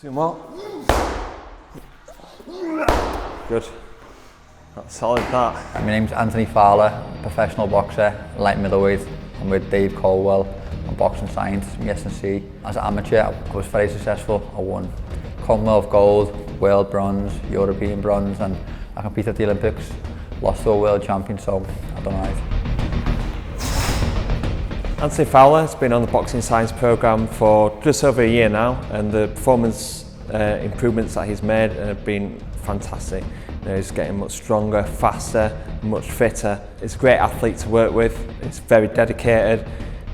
Two more. Good. That's solid, that. My name's Anthony Fowler, professional boxer, light middleweight. I'm with Dave Colwell on Boxing Science from S&C. As an amateur, I was very successful. I won Commonwealth gold, world bronze, European bronze, and I competed at the Olympics. Lost to a world champion, so I don't know. Anthony Fowler has been on the Boxing Science programme for just over a year now, and the performance improvements that he's made have been fantastic. You know, he's getting much stronger, faster, much fitter. He's a great athlete to work with. He's very dedicated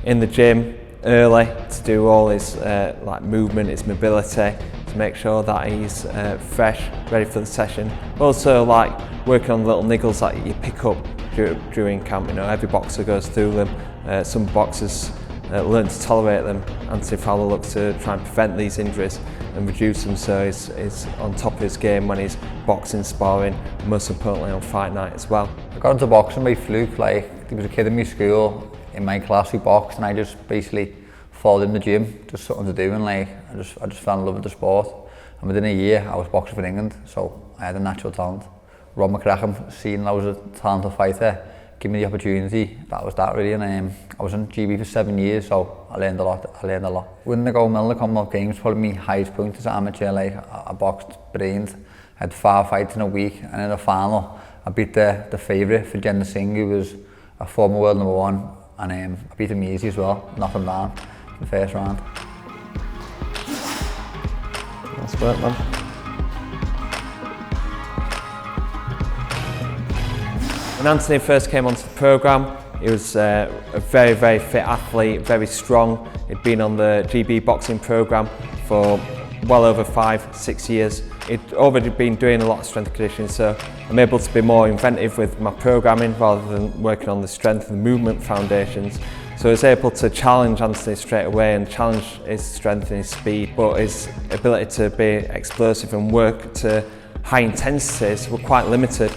in the gym early to do all his like movement, his mobility, to make sure that he's fresh, ready for the session. Also, like working on little niggles that you pick up during camp. You know, every boxer goes through them. Some boxers learn to tolerate them. Anthony Fowler looks to try and prevent these injuries and reduce them, so he's on top of his game when he's boxing, sparring, and most importantly on fight night as well. I got into boxing by fluke. Like, there was a kid in my school, in my class who boxed, and I just basically followed in the gym, just something to do, and like I just fell in love with the sport. And within a year, I was boxing for England, so I had a natural talent. Rob McCracken, seeing I was a talented fighter, gave me the opportunity. That was that really, and I was in GB for 7 years, so I learned a lot. Winning the gold medal in the Commonwealth Games, probably my highest point as an amateur. Like, I boxed brilliant, I had 5 fights in a week, and in the final, I beat the favourite for Jinder Singh, who was a former world #1, and I beat him easy as well, knocked him down in the first round. Nice work, man. When Anthony first came onto the programme, he was a very, very fit athlete, very strong. He'd been on the GB boxing programme for well over 5-6 years. He'd already been doing a lot of strength conditioning, so I'm able to be more inventive with my programming rather than working on the strength and movement foundations. So I was able to challenge Anthony straight away and challenge his strength and his speed, but his ability to be explosive and work to high intensities were quite limited.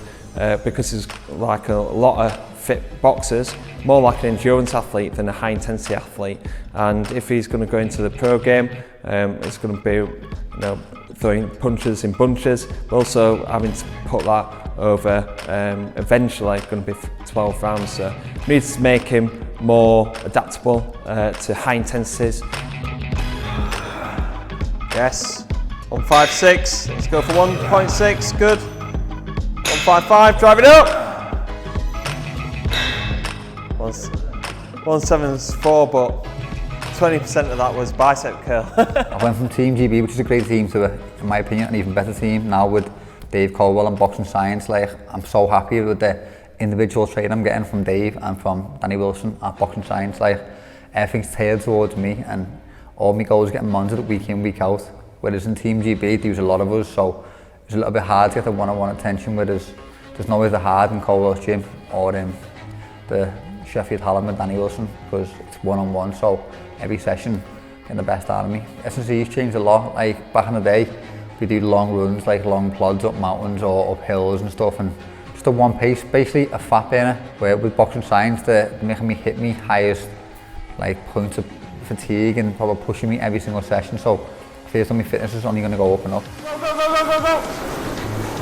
Because he's like a lot of fit boxers, more like an endurance athlete than a high intensity athlete. And if he's going to go into the pro game, it's going to be, you know, throwing punches in bunches, but also having to put that over eventually going to be 12 rounds. So we need to make him more adaptable to high intensities. Yes, 156, let's go for 1.6, good. 155, drive it up! 174, but 20% of that was bicep curl. I went from Team GB, which is a great team, to, in my opinion, an even better team. Now with Dave Colwell and Boxing Science, like, I'm so happy with the individual training I'm getting from Dave and from Danny Wilson at Boxing Science. Like, everything's tailored towards me, and all my goals are getting monitored week in, week out. Whereas in Team GB, there was a lot of us, so it's a little bit hard to get the one-on-one attention, whereas there's no way the hard in Colwell's gym or in the Sheffield Hallam with Danny Wilson, because it's one-on-one, so every session getting the best out of me. S&C's changed a lot. Like, back in the day, we do long runs, like long plods up mountains or up hills and stuff, and just a one pace, basically a fat burner. Where with Boxing Science, they're making me hit me highest like points of fatigue and probably pushing me every single session, so I feel like my fitness is only going to go up and up. Go!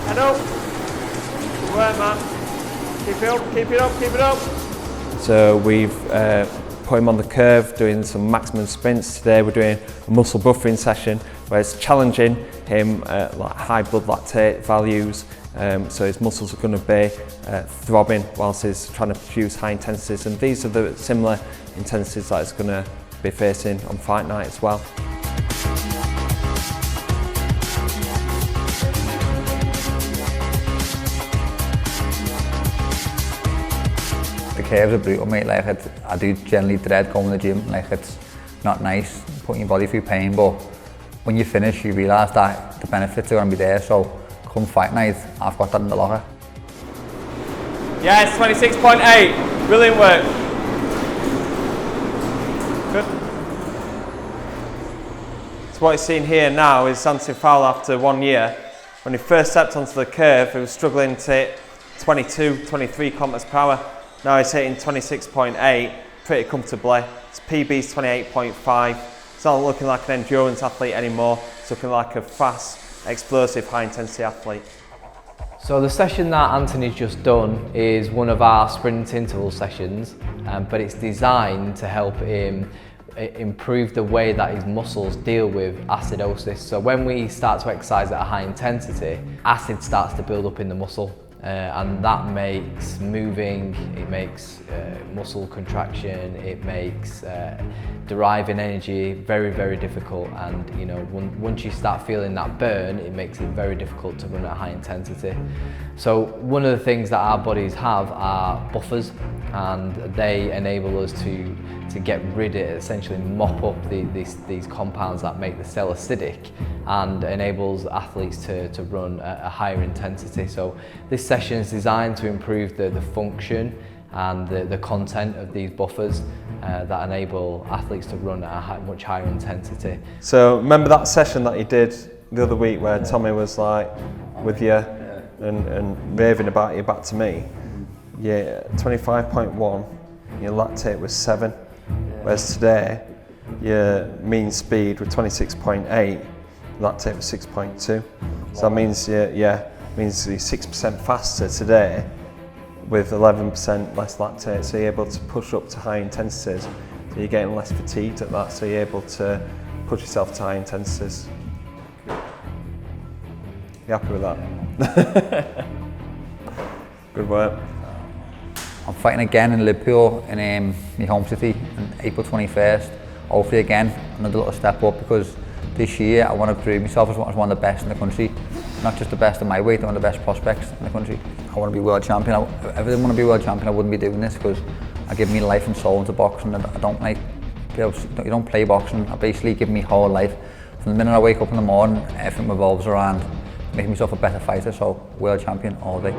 Head up. Good work, man. Keep it up. So we've put him on the curve, doing some maximum sprints. Today we're doing a muscle buffering session where it's challenging him at like high blood lactate values. So his muscles are going to be throbbing whilst he's trying to produce high intensities. And these are the similar intensities that he's going to be facing on fight night as well. The curves are brutal, mate. Like, I do generally dread going to the gym. Like, it's not nice putting your body through pain, but when you finish, you realise that the benefits are going to be there. So come fight night, I've got that in the locker. Yes, 26.8. Brilliant work. Good. So what you're seeing here now is Anthony Fowler after 1 year. When he first stepped onto the curve, he was struggling to hit 22, 23 kilometers per hour. Now he's hitting 26.8 pretty comfortably. His PB's 28.5. It's not looking like an endurance athlete anymore. It's looking like a fast, explosive, high intensity athlete. So the session that Anthony's just done is one of our sprint interval sessions, but it's designed to help him improve the way that his muscles deal with acidosis. So when we start to exercise at a high intensity, acid starts to build up in the muscle. And that makes moving, it makes muscle contraction, it makes deriving energy very, very difficult. And you know, once you start feeling that burn, it makes it very difficult to run at high intensity. So one of the things that our bodies have are buffers, and they enable us to get rid of, essentially mop up these compounds that make the cell acidic, and enables athletes to run at a higher intensity. So this session is designed to improve the function and the content of these buffers that enable athletes to run at a much higher intensity. So remember that session that you did the other week where Tommy was like with you and raving about you back to me? Yeah, 25.1, your lactate was 7, whereas today your mean speed was 26.8, lactate was 6.2. So that means means you're 6% faster today with 11% less lactate. So you're able to push up to high intensities. So you're getting less fatigued at that. So you're able to push yourself to high intensities. You happy with that? Good work. I'm fighting again in Liverpool in my home city on April 21st. Hopefully again, another little step up, because this year I want to prove myself as one of the best in the country. Not just the best of my weight, one of the best prospects in the country. I want to be world champion. If I didn't want to be world champion, I wouldn't be doing this, because I give me life and soul into boxing. And I don't like, you don't play boxing. I basically give me whole life. From the minute I wake up in the morning, everything revolves around making myself a better fighter. So world champion all day.